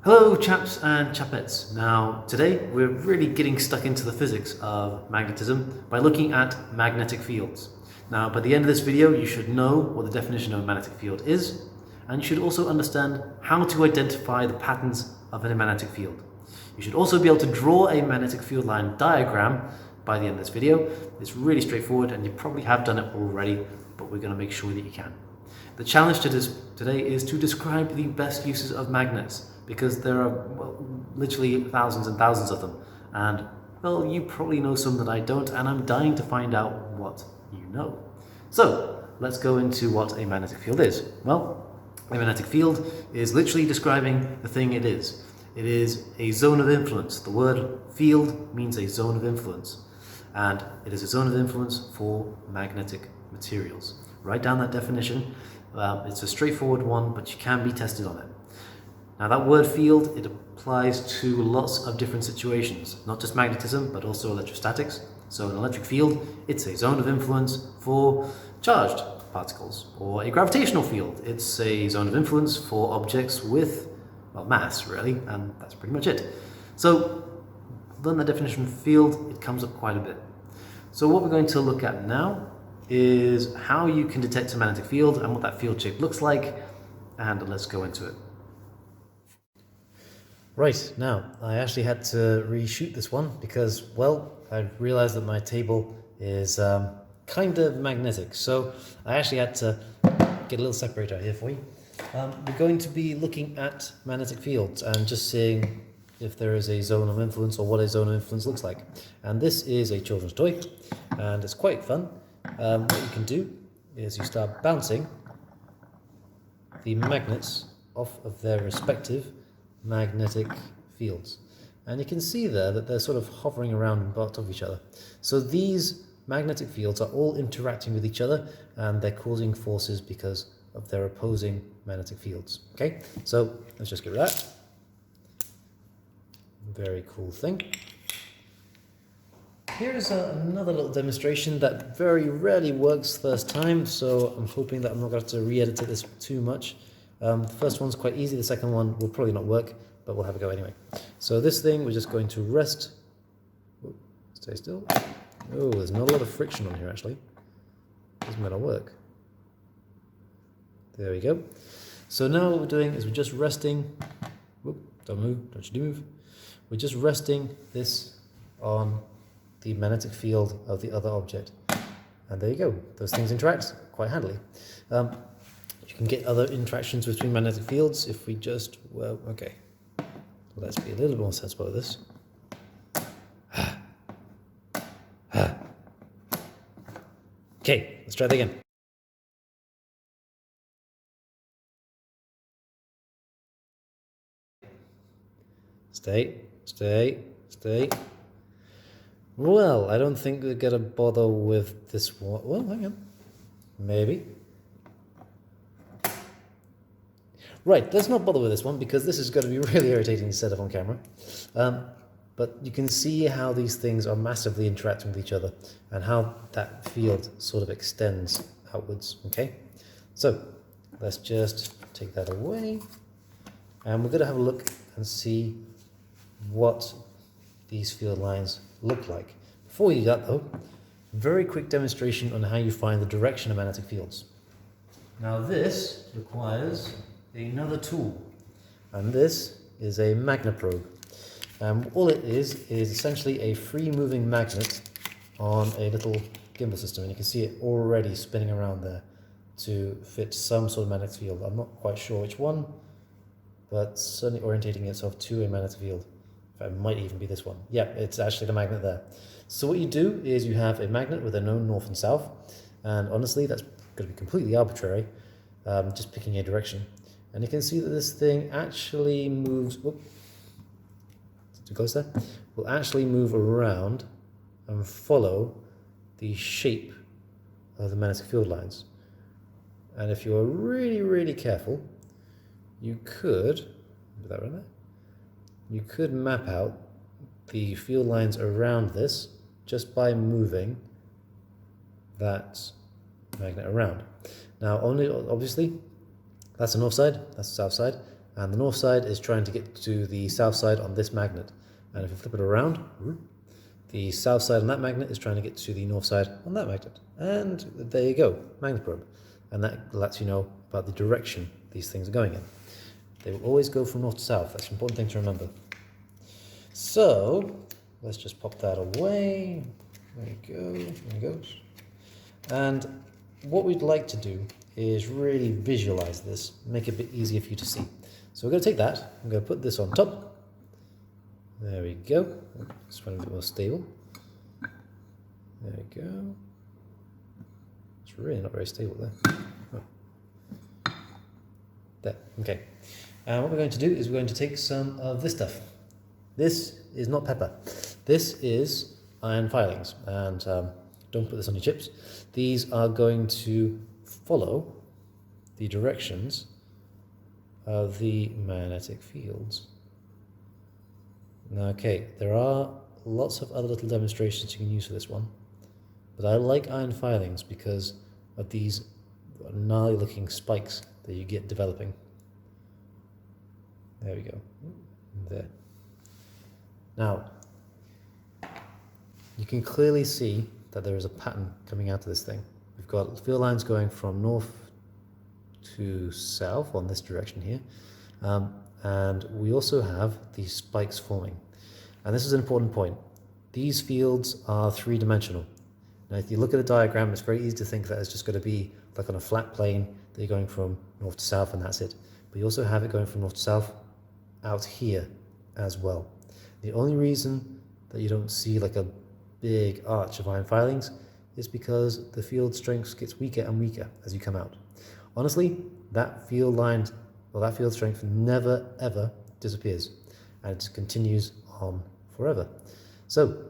Hello chaps and chapettes. Now today we're really getting stuck into the physics of magnetism by looking at magnetic fields. Now by the end of this video you should know what the definition of a magnetic field is, and you should also understand how to identify the patterns of a magnetic field. You should also be able to draw a magnetic field line diagram by the end of this video. It's really straightforward and you probably have done it already, but we're going to make sure that you can. The challenge today is to describe the best uses of magnets, because there are literally thousands and thousands of them, and well, you probably know some that I don't, and I'm dying to find out what you know. So let's go into what a magnetic field is. Well, a magnetic field is literally describing the thing it is. It is a zone of influence. The word field means a zone of influence, and it is a zone of influence for magnetic materials. Write down that definition. It's a straightforward one, but you can be tested on it. Now that word field, it applies to lots of different situations, not just magnetism, but also electrostatics. So an electric field, it's a zone of influence for charged particles, or a gravitational field. It's a zone of influence for objects with, well, mass really, and that's pretty much it. So learn the definition of field, it comes up quite a bit. So what we're going to look at now is how you can detect a magnetic field and what that field shape looks like, and let's go into it. Right, now, I actually had to reshoot this one because, well, I realized that my table is kind of magnetic, so I actually had to get a little separator here for you. We're going to be looking at magnetic fields and just seeing if there is a zone of influence or what a zone of influence looks like. And this is a children's toy, and it's quite fun. What you can do is you start bouncing the magnets off of their respective magnetic fields, and you can see there that they're sort of hovering around and part of each other. So these magnetic fields are all interacting with each other, and they're causing forces because of their opposing magnetic fields. Okay, so let's just get rid of that. Very cool thing. Here's another little demonstration that very rarely works first time, so I'm hoping that I'm not going to have to re-edit this too much. The first one's quite easy, the second one will probably not work, but we'll have a go anyway. So this thing, we're just going to rest. Stay still. Oh, there's not a lot of friction on here actually. Doesn't matter work. There we go. So now what we're doing is we're just resting. Whoop, don't move, don't you move. We're just resting this on the magnetic field of the other object. And there you go. Those things interact quite handily. You can get other interactions between magnetic fields if we just, well, okay. Let's be a little more sensible with this. Okay, let's try that again. Stay, stay, stay. Well, I don't think we're gonna bother with this one. Well, hang on. Maybe. Right, let's not bother with this one because this is going to be really irritating to set up on camera. But you can see how these things are massively interacting with each other and how that field sort of extends outwards, okay? So, let's just take that away. And we're going to have a look and see what these field lines look like. Before we do that though, very quick demonstration on how you find the direction of magnetic fields. Now this requires another tool, and this is a magnet probe. All it is essentially a free moving magnet on a little gimbal system, and you can see it already spinning around there to fit some sort of magnetic field. I'm not quite sure which one, but certainly orientating itself to a magnetic field. In fact, it might even be this one. Yeah, it's actually the magnet there. So what you do is you have a magnet with a known north and south, and honestly that's going to be completely arbitrary, just picking a direction. And you can see that this thing actually moves, too close there, will actually move around and follow the shape of the magnetic field lines. And if you're really, really careful, you could, put that right there, you could map out the field lines around this just by moving that magnet around. Now, only obviously, that's the north side, that's the south side, and the north side is trying to get to the south side on this magnet. And if you flip it around, the south side on that magnet is trying to get to the north side on that magnet. And there you go, magnet probe. And that lets you know about the direction these things are going in. They will always go from north to south. That's an important thing to remember. So let's just pop that away. There you go, there it goes. And what we'd like to do is really visualize this, make it a bit easier for you to see. So we're going to take that, I'm going to put this on top. There we go. This one a bit more stable. There we go. It's really not very stable there. Oh. There, okay. And what we're going to do is we're going to take some of this stuff. This is not pepper. This is iron filings. And don't put this on your chips. These are going to follow the directions of the magnetic fields. Okay, there are lots of other little demonstrations you can use for this one, but I like iron filings because of these gnarly looking spikes that you get developing. There we go. There. Now, you can clearly see that there is a pattern coming out of this thing. We've got field lines going from north to south on this direction here. And we also have these spikes forming. And this is an important point. These fields are three-dimensional. Now, if you look at a diagram, it's very easy to think that it's just going to be like on a flat plane that you're going from north to south and that's it. But you also have it going from north to south out here as well. The only reason that you don't see like a big arch of iron filings is because the field strength gets weaker and weaker as you come out. Honestly, that field line, well, that field strength never ever disappears, and it just continues on forever. So,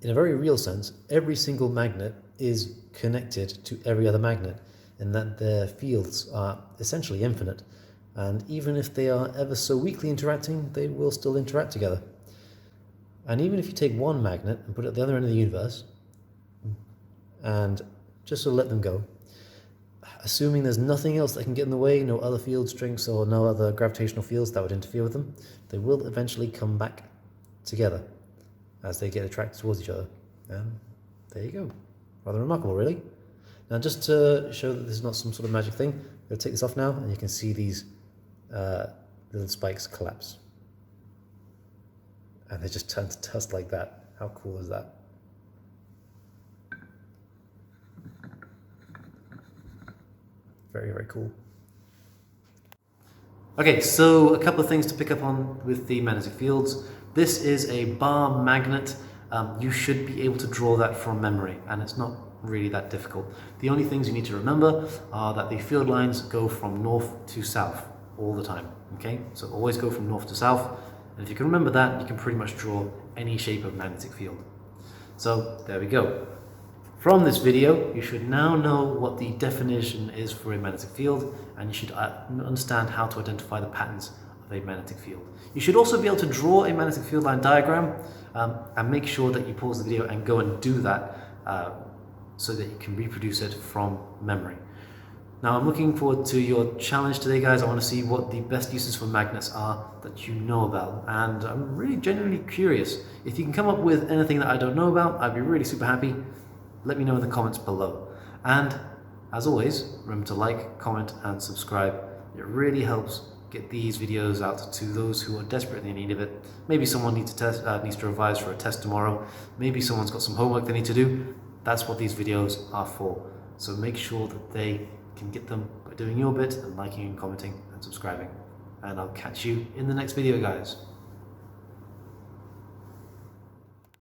in a very real sense, every single magnet is connected to every other magnet, in that their fields are essentially infinite, and even if they are ever so weakly interacting, they will still interact together. And even if you take one magnet and put it at the other end of the universe, and just sort of let them go, assuming there's nothing else that can get in the way, no other field strengths or no other gravitational fields that would interfere with them, they will eventually come back together as they get attracted towards each other. And there you go. Rather remarkable, really. Now, just to show that this is not some sort of magic thing, I'm going to take this off now, and you can see these little spikes collapse. And they just turn to dust like that. How cool is that? Very, very cool. Okay, so a couple of things to pick up on with the magnetic fields. This is a bar magnet. You should be able to draw that from memory, and it's not really that difficult. The only things you need to remember are that the field lines go from north to south all the time. Okay, so always go from north to south, and if you can remember that, you can pretty much draw any shape of magnetic field. So there we go. From this video, you should now know what the definition is for a magnetic field, and you should understand how to identify the patterns of a magnetic field. You should also be able to draw a magnetic field line diagram, and make sure that you pause the video and go and do that so that you can reproduce it from memory. Now, I'm looking forward to your challenge today, guys. I want to see what the best uses for magnets are that you know about, and I'm really genuinely curious. If you can come up with anything that I don't know about, I'd be really super happy. Let me know in the comments below. And as always, remember to like, comment, and subscribe. It really helps get these videos out to those who are desperately in need of it. Maybe someone needs to revise for a test tomorrow. Maybe someone's got some homework they need to do. That's what these videos are for. So make sure that they can get them by doing your bit and liking and commenting and subscribing. And I'll catch you in the next video, guys.